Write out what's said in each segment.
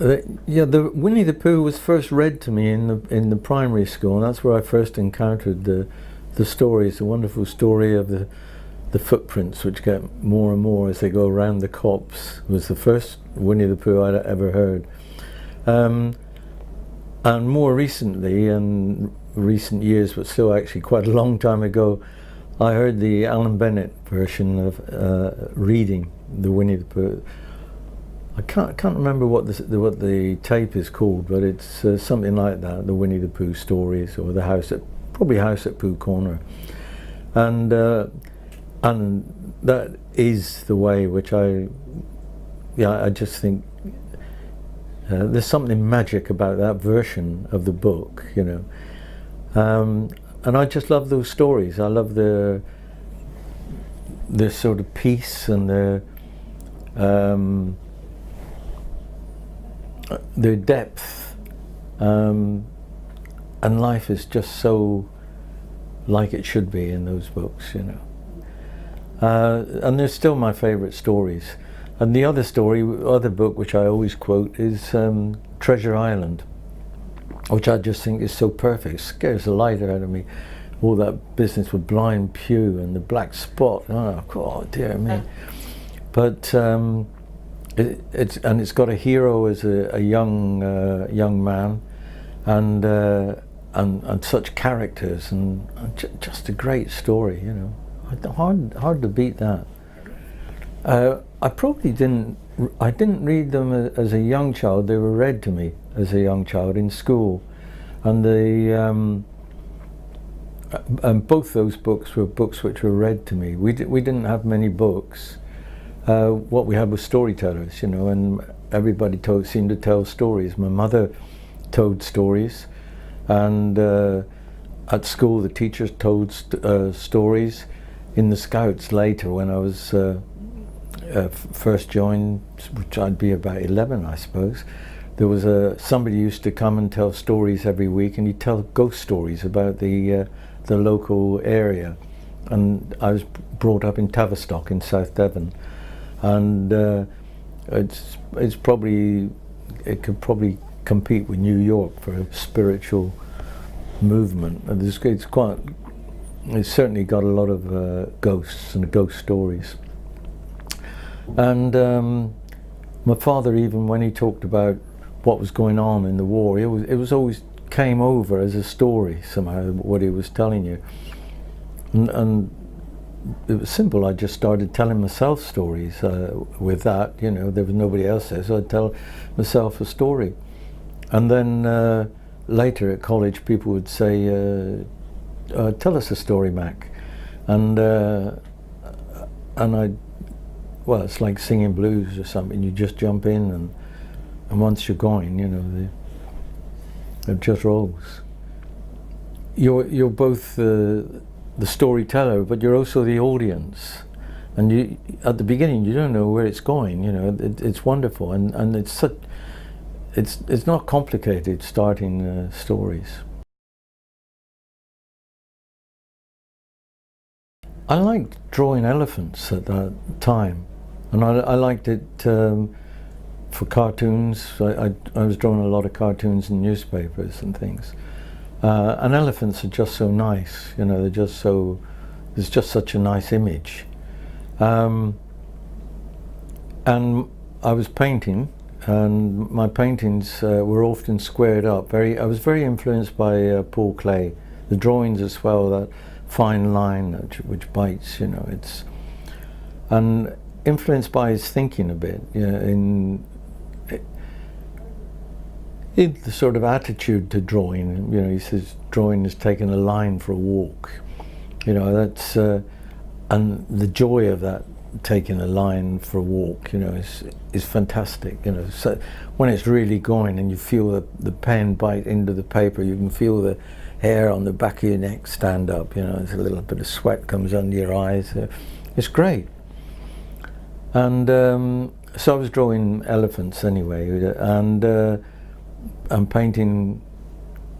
Yeah, the Winnie the Pooh was first read to me in the primary school, and that's where I first encountered the stories. The wonderful story of the footprints, which get more and more as they go around the copse, was the first Winnie the Pooh I'd ever heard. And more recently, in recent years, but still actually quite a long time ago, I heard the Alan Bennett version of reading the Winnie the Pooh. I can't remember what the tape is called, but it's something like that, the Winnie the Pooh stories, or probably House at Pooh Corner, and that is the way which I just think there's something magic about that version of the book, you know, and I just love those stories. I love the sort of peace and the depth, and life is just so like it should be in those books, you know. And they're still my favourite stories. And the other book which I always quote is Treasure Island, which I just think is so perfect. It scares the light out of me. All that business with Blind Pew and the black spot. Oh dear me. But it's got a hero as a young man, and such characters, and just a great story, you know. Hard to beat that. I probably didn't read them as a young child. They were read to me as a young child in school, and and both those books were books which were read to me. We didn't have many books. What we had was storytellers, you know, and everybody seemed to tell stories. My mother told stories, and at school the teachers told stories. In the Scouts later, when I was first joined, which I'd be about 11, I suppose, there was somebody used to come and tell stories every week, and he'd tell ghost stories about the local area. And I was brought up in Tavistock in South Devon, and it could probably compete with New York for a spiritual movement. And it's certainly got a lot of ghosts and ghost stories. And my father, even when he talked about what was going on in the war, it was always came over as a story somehow, what he was telling you. And it was simple. I just started telling myself stories with that, you know. There was nobody else there, so I'd tell myself a story. And then later at college, people would say, tell us a story, Mac. And it's like singing blues or something. You just jump in, and once you're going, you know, it just rolls. You're both the storyteller, but you're also the audience. And you, at the beginning, you don't know where it's going. You know, it's wonderful, and it's not complicated starting stories. I liked drawing elephants at that time, and I liked it for cartoons. I was drawing a lot of cartoons in newspapers and things. And elephants are just so nice, you know. There's just such a nice image. And I was painting, and my paintings were often squared up. I was very influenced by Paul Klee. The drawings as well, that fine line which bites, you know. And influenced by his thinking a bit, you know, in the sort of attitude to drawing. You know, he says drawing is taking a line for a walk. You know, that's and the joy of that, taking a line for a walk, you know, is fantastic. You know, so when it's really going and you feel the pen bite into the paper, you can feel the hair on the back of your neck stand up. You know, there's a little bit of sweat comes under your eyes. It's great. And so I was drawing elephants anyway, and I'm painting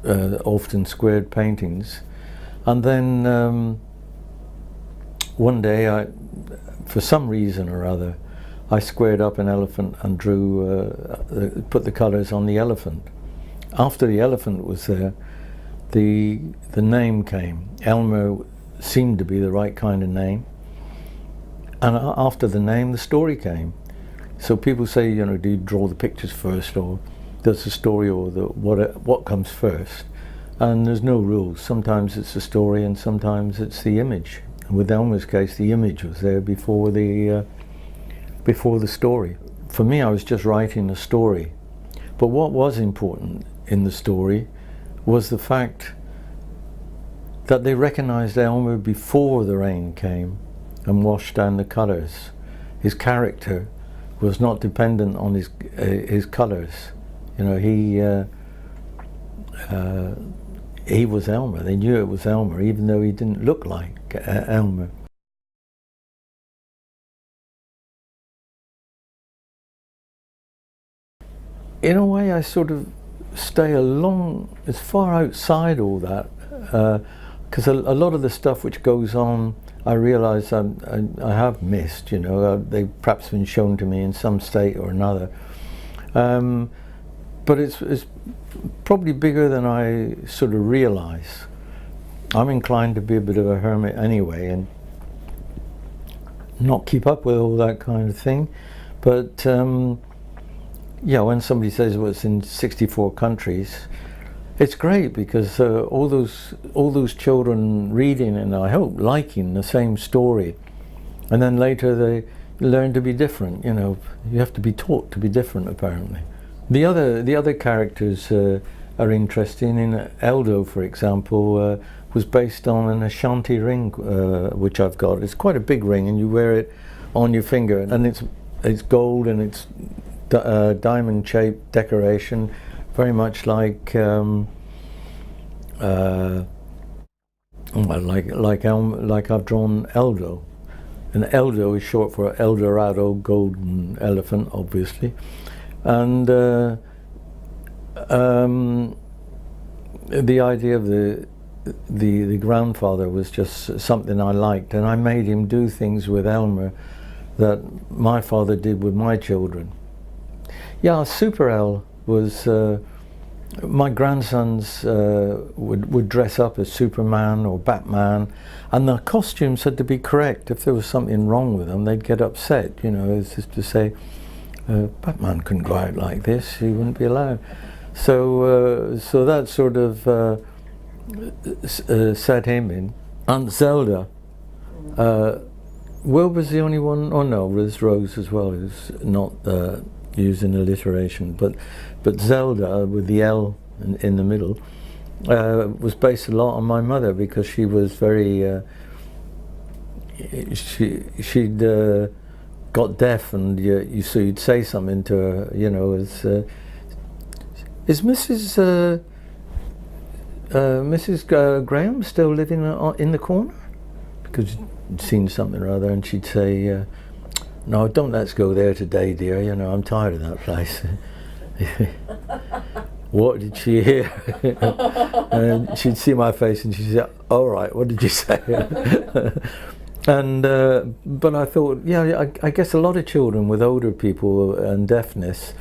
often squared paintings. And then one day, for some reason or other, I squared up an elephant and drew, put the colours on the elephant. After the elephant was there, the name came. Elmer seemed to be the right kind of name. And after the name, the story came. So people say, you know, do you draw the pictures first, or does the story, or what comes first? And there's no rules. Sometimes it's the story, and sometimes it's the image. And with Elmer's case, the image was there before the story. For me, I was just writing a story. But what was important in the story was the fact that they recognized Elmer before the rain came and washed down the colours. His character was not dependent on his colours. You know, he was Elmer. They knew it was Elmer, even though he didn't look like Elmer. In a way, I sort of stay as far outside all that, because a lot of the stuff which goes on, I realise I have missed. You know, they've perhaps been shown to me in some state or another, but it's probably bigger than I sort of realise. I'm inclined to be a bit of a hermit anyway, and not keep up with all that kind of thing. But yeah, when somebody says, well, it's in 64 countries, it's great, because all those children reading and I hope liking the same story, and then later they learn to be different. You know, you have to be taught to be different, apparently. The other characters are interesting. In Eldo, for example, was based on an Ashanti ring, which I've got. It's quite a big ring, and you wear it on your finger, and it's gold, and it's diamond-shaped decoration, very much like like I've drawn Eldo. And Eldo is short for El Dorado, golden elephant, obviously. And the idea of the grandfather was just something I liked, and I made him do things with Elmer that my father did with my children. Yeah, Super El was, my grandsons would dress up as Superman or Batman, and the costumes had to be correct. If there was something wrong with them, they'd get upset, you know, as if to say, Batman couldn't go out like this, he wouldn't be allowed. So that sort of set him in. Aunt Zelda, Will was the only one, oh no, there's Rose as well, who's not used in alliteration, but Zelda, with the L in the middle, was based a lot on my mother, because she was very, she'd got deaf, and so you'd say something to her, you know, as is Mrs. Graham still living in the corner? Because you'd seen something or other, and she'd say, no, don't let's go there today, dear, you know, I'm tired of that place. What did she hear? And she'd see my face and she'd say, all right, what did you say? And but I thought, yeah, I guess a lot of children with older people and deafness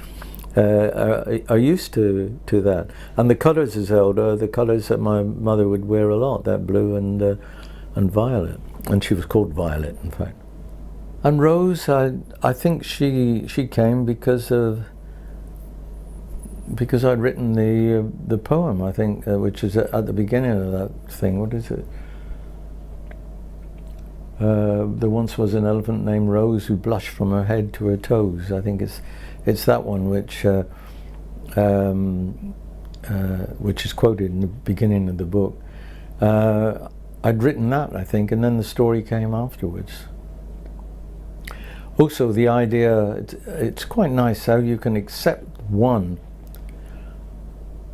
are used to that. And the colours as Zelda, the colours that my mother would wear a lot, that blue and violet. And she was called Violet, in fact. And Rose, I think she came because I'd written the poem, I think, which is at the beginning of that thing. What is it? There once was an elephant named Rose who blushed from her head to her toes. I think it's that one which is quoted in the beginning of the book. I'd written that, I think, and then the story came afterwards. Also, the idea, it's quite nice how you can accept one.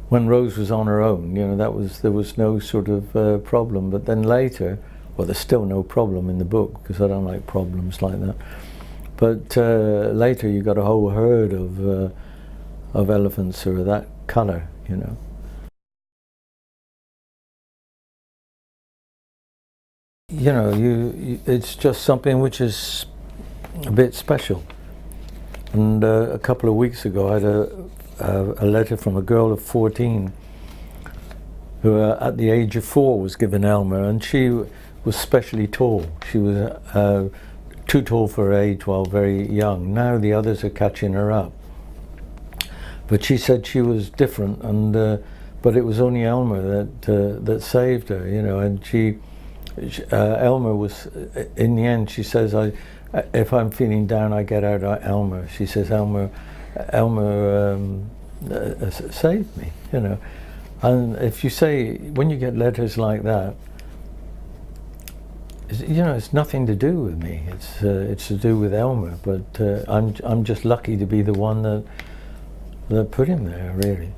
When Rose was on her own, you know, there was no sort of problem. But then later, well, there's still no problem in the book, because I don't like problems like that. But later, you got a whole herd of elephants who are that colour, you know. You know, it's just something which is a bit special. And a couple of weeks ago, I had a letter from a girl of 14 who, at the age of 4, was given Elmer, and she was specially tall. She was too tall for her age while very young. Now the others are catching her up. But she said she was different, and but it was only Elmer that saved her, you know. And Elmer was, in the end, she says, if I'm feeling down, I get out Elmer. She says, Elmer saved me, you know. And if you say, when you get letters like that, you know, it's nothing to do with me. It's to do with Elmer. But I'm just lucky to be the one that put him there, really.